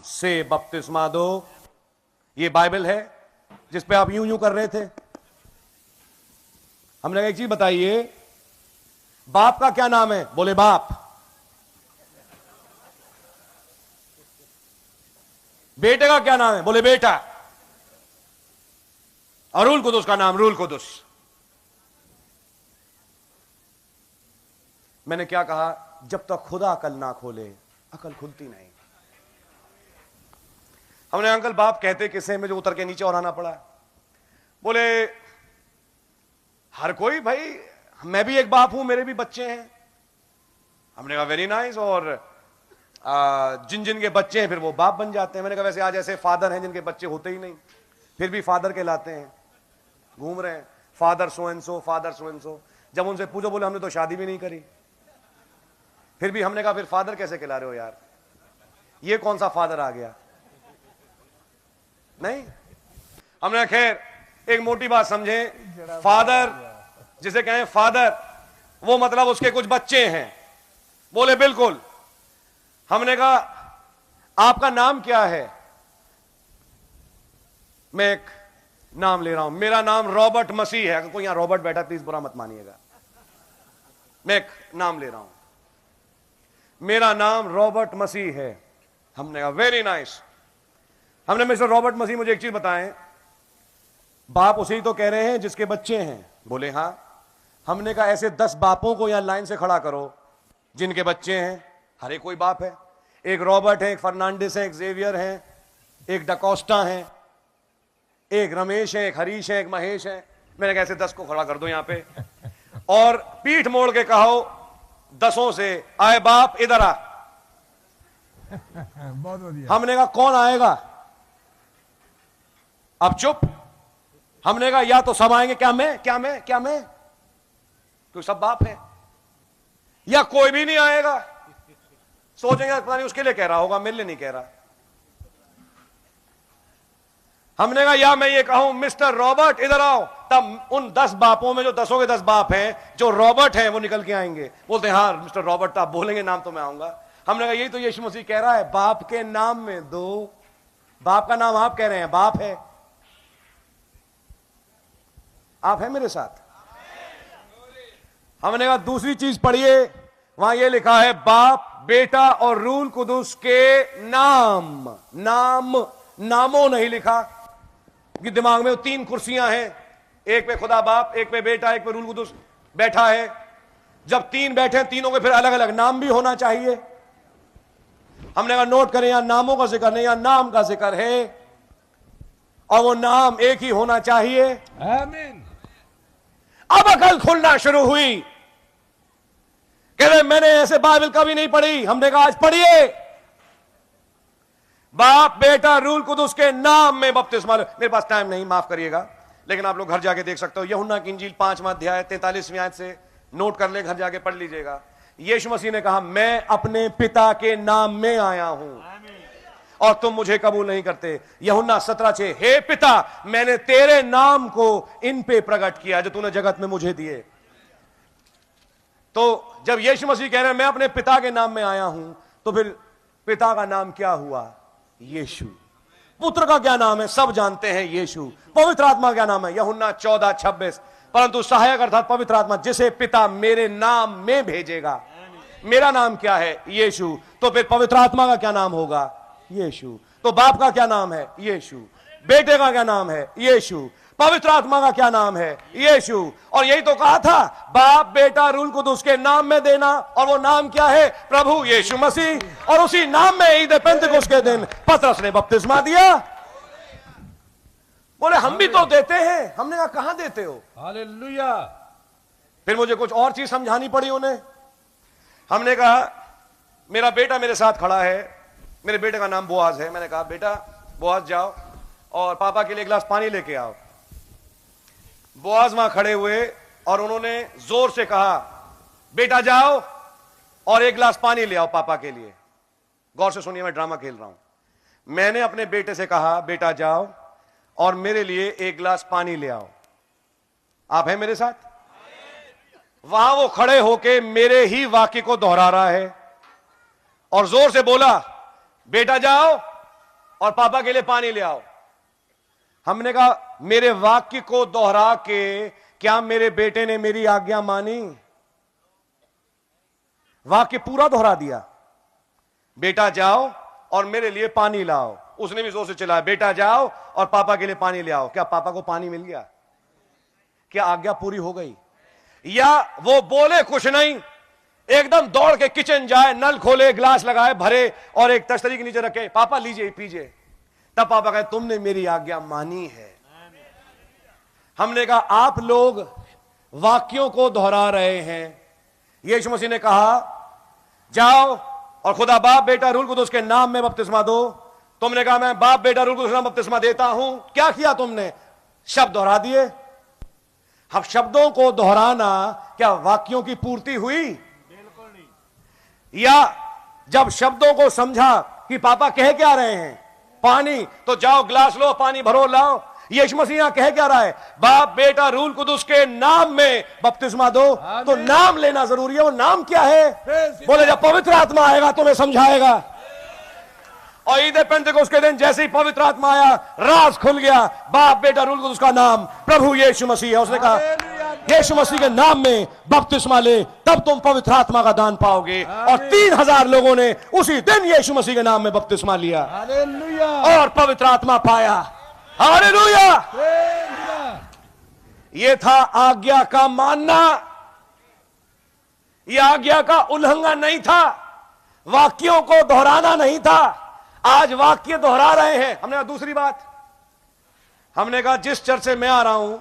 से बपतिस्मा दो। ये बाइबल है जिस पे आप यूं यूं कर रहे थे। हमने कहा एक चीज बताइए, बाप का क्या नाम है? बोले बाप। बेटे का क्या नाम है? बोले बेटा। और रूल कुदुस का नाम रूल कुदुस। मैंने क्या कहा? जब तक खुदा अकल ना खोले अकल खुलती नहीं। हमने अंकल बाप कहते किसे में जो उतर के नीचे और आना पड़ा? बोले हर कोई, भाई मैं भी एक बाप हूं, मेरे भी बच्चे हैं। हमने कहा वेरी नाइस। और जिन जिन के बच्चे हैं फिर वो बाप बन जाते हैं। मैंने कहा वैसे आज ऐसे फादर हैं जिनके बच्चे होते ही नहीं, फिर भी फादर कहलाते हैं, घूम रहे हैं father so and so, father so and so. जब उनसे पूछो बोले हमने तो शादी भी नहीं करी। फिर भी हमने कहा फिर फादर कैसे कहला रहे हो यार? ये कौन सा फादर आ गया? नहीं। हमने खैर एक मोटी बात समझे, फादर जिसे कहें फादर, वो मतलब उसके कुछ बच्चे हैं। बोले बिल्कुल। हमने कहा आपका नाम क्या है? मैं एक नाम ले रहा हूं, मेरा नाम रॉबर्ट मसीह है। अगर कोई यहां रॉबर्ट बैठा प्लीज बुरा मत मानिएगा। मैं एक नाम ले रहा हूं, मेरा नाम रॉबर्ट मसीह है। हमने कहा वेरी नाइस। हमने मिस्टर रॉबर्ट मसीह मुझे एक चीज बताएं, बाप उसे ही तो कह रहे हैं जिसके बच्चे हैं? बोले हां। हमने कहा ऐसे 10 बापों को यहां लाइन से खड़ा करो जिनके बच्चे हैं। हर एक कोई बाप है। एक रॉबर्ट है, एक फर्नांडिस है, एक जेवियर है, एक डकोस्टा है, एक रमेश है, एक हरीश है, एक महेश है। मैंने कहा ऐसे 10 को खड़ा कर दो यहां पे और पीठ मोड़ के कहो 10 से, आए बाप इधर आ। बहुत बढ़िया। हमने कहा कौन आएगा? अब चुप। हमने कहा या तो सब आएंगे, क्या मैं, क्या मैं, क्या मैं, तो सब बाप है, या कोई भी नहीं आएगा। सोचेंगे पता नहीं उसके लिए कह रहा होगा, मेरे लिए नहीं कह रहा। हमने कहा या मैं ये कहूं मिस्टर रॉबर्ट इधर आओ, तब उन 10 बापों में जो 10 के 10 बाप हैं जो रॉबर्ट हैं वो निकल के आएंगे। बोलते हैं हाँ मिस्टर रॉबर्ट, तो आप बोलेंगे नाम तो मैं आऊंगा। हमने कहा यही तो यीशु मसीह कह रहा है, बाप के नाम में दो। बाप का नाम आप कह रहे हैं, बाप है। आप है मेरे साथ? हमने कहा दूसरी चीज पढ़िए, वहां ये लिखा है बाप, बेटा और रूल कुदुस के नाम। नाम, नामों नहीं लिखा कि दिमाग में वो 3 कुर्सियां हैं, एक पे खुदा बाप, एक पे बेटा, एक पे रूल कुदुस बैठा है। जब 3 बैठे हैं, तीनों के फिर अलग अलग नाम भी होना चाहिए। हमने कहा नोट करें, यहां नामों का जिक्र नहीं, यहां नाम का जिक्र है और वो नाम एक ही होना चाहिए। आमीन। अब अकल खुलना शुरू हुई। कह रहे मैंने ऐसे बाइबल कभी नहीं पढ़ी। हमने कहा आज पढ़िए, बाप, बेटा, रूल कुदुस के नाम में बपतिस्मा लो। मेरे पास टाइम नहीं, माफ करिएगा, लेकिन आप लोग घर जाके देख सकते हो। यूहन्ना की इंजील 5वां अध्याय 43वीं आयत से नोट कर ले, घर जाके पढ़ लीजिएगा। यीशु मसीह ने कहा मैं अपने पिता के नाम में आया हूं और तुम मुझे कबूल नहीं करते। यूहन्ना 17:6, हे पिता, मैंने तेरे नाम को इन पे प्रकट किया जो तूने जगत में मुझे दिए। तो जब यीशु मसीह कह रहे हैं मैं अपने पिता के नाम में आया हूं, तो फिर पिता का नाम क्या हुआ? यीशु। पुत्र का क्या नाम है? सब जानते हैं, यीशु। पवित्र आत्मा क्या नाम है? यूहन्ना 14:26, परंतु सहायक अर्थात पवित्र आत्मा जिसे पिता मेरे नाम में भेजेगा। मेरा नाम क्या है? यीशु। तो फिर पवित्र आत्मा का क्या नाम होगा? यीशु। तो बाप का क्या नाम है? यीशु। बेटे का क्या नाम है? यीशु। पवित्र आत्मा का क्या नाम है? यीशु। और यही तो कहा था, बाप, बेटा, रूल कुदुस के नाम में देना। और वो नाम क्या है? प्रभु यीशु मसीह। और उसी नाम में ईद पेंतिकुस्त के दिन पतरस ने बपतिस्मा दिया। बोले हम भी तो देते हैं। हमने कहा कहां देते हो? हालेलुया। फिर मुझे कुछ और चीज समझानी पड़ी उन्हें। हमने कहा मेरा बेटा मेरे साथ खड़ा है, मेरे बेटे का नाम बोआज है। मैंने कहा बेटा बोआज जाओ और पापा के लिए 1 गिलास पानी लेके आओ। बोआज वहां खड़े हुए और उन्होंने जोर से कहा बेटा जाओ और 1 गिलास पानी ले आओ पापा के लिए। गौर से सुनिए, मैं ड्रामा खेल रहा हूं। मैंने अपने बेटे से कहा बेटा जाओ और मेरे लिए 1 गिलास पानी ले आओ। आप हैं मेरे साथ? वहां वो खड़े होके मेरे ही वाक्य को दोहरा रहा है और जोर से बोला बेटा जाओ और पापा के लिए पानी ले आओ। हमने कहा मेरे वाक्य को दोहरा के क्या मेरे बेटे ने मेरी आज्ञा मानी? वाक्य पूरा दोहरा दिया, बेटा जाओ और मेरे लिए पानी लाओ। उसने भी जोर से चिल्लाया, बेटा जाओ और पापा के लिए पानी ले आओ। क्या पापा को पानी मिल गया? क्या आज्ञा पूरी हो गई? या वो बोले कुछ नहीं, एकदम दौड़ के किचन जाए, नल खोले, ग्लास लगाए, भरे और एक तश्तरी के नीचे रखे, पापा लीजिए पीजिए। तब पापा कहे तुमने मेरी आज्ञा मानी है। हमने कहा आप लोग वाक्यों को दोहरा रहे हैं। यीशु मसीह ने कहा जाओ और खुदा बाप बेटा रूह कुदूस के नाम में बपतिस्मा दो। तुमने कहा मैं बाप बेटा रूह कुदूस के नाम बपतिस्मा देता हूं। क्या किया तुमने? शब्द दोहरा दिए। अब शब्दों को दोहराना क्या वाक्यों की पूर्ति हुई? बिल्कुल नहीं। या जब शब्दों को समझा कि पापा कह क्या रहे हैं, पानी, तो जाओ ग्लास लो, पानी भरो लाओ। यीशु मसीह यहां कह क्या रहा है? बाप बेटा रूह कुदूस के नाम में बपतिस्मा दो। तो नाम लेना जरूरी है। वो नाम क्या है? बोले जब पवित्र आत्मा आएगा तुम्हें समझाएगा। और ईद पेंतेकोस्त के दिन जैसे ही पवित्र आत्मा आया, राज खुल गया। बाप बेटा रूह कुदूस का नाम प्रभु यीशु मसीह है। उसने कहा यीशु मसीह के नाम में बपतिस्मा ले, तब तुम पवित्र आत्मा का दान पाओगे। और 3000 लोगों ने उसी दिन यीशु मसीह के नाम में बपतिस्मा लिया हालेलुया। और पवित्र आत्मा पाया। हालेलुया। ये था आज्ञा का मानना। यह आज्ञा का उल्लंघन नहीं था, वाक्यों को दोहराना नहीं था। आज वाक्य दोहरा रहे हैं। हमने कहा दूसरी बात, हमने कहा जिस चर्च से मैं आ रहा हूं